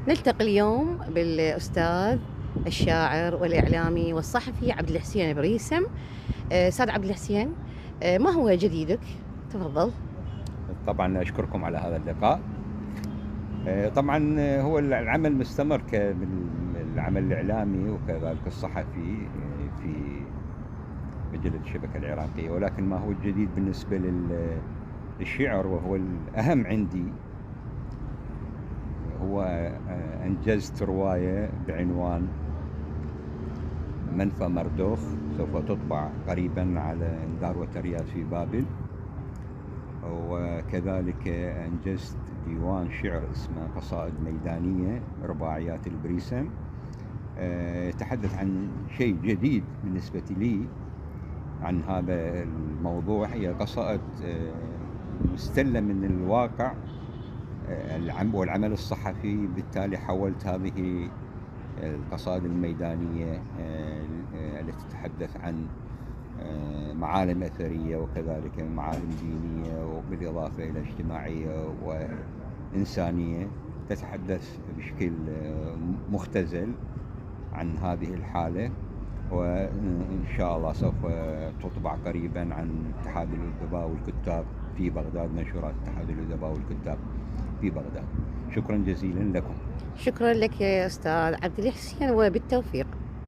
نلتقي اليوم بالأستاذ الشاعر والإعلامي والصحفي عبد الحسين بريسم. أستاذ عبد الحسين، ما هو جديدك؟ تفضل. طبعا أشكركم على هذا اللقاء. طبعا هو العمل مستمر كالعمل الإعلامي وكذلك الصحفي في مجلة الشبكة العراقية، ولكن ما هو الجديد بالنسبة للشعر وهو الأهم عندي هو أنجزت رواية بعنوان منفى مردوخ، سوف تطبع قريبا على دار وتريات في بابل. وكذلك أنجزت ديوان شعر اسمه قصائد ميدانية رباعيات البريسم، يتحدث عن شيء جديد بالنسبة لي عن هذا الموضوع. هي قصائد مستلة من الواقع والعمل الصحفي، بالتالي حولت هذه القصائد الميدانية التي تتحدث عن معالم أثرية وكذلك معالم دينية، وبالإضافة إلى اجتماعية وإنسانية، تتحدث بشكل مختزل عن هذه الحالة. وإن شاء الله سوف تطبع قريبا عن اتحاد الأدباء والكتاب في بغداد، منشورات اتحاد الأدباء والكتاب في بغداد. شكرا جزيلا لكم. شكرا لك يا أستاذ عبد الحسين وبالتوفيق.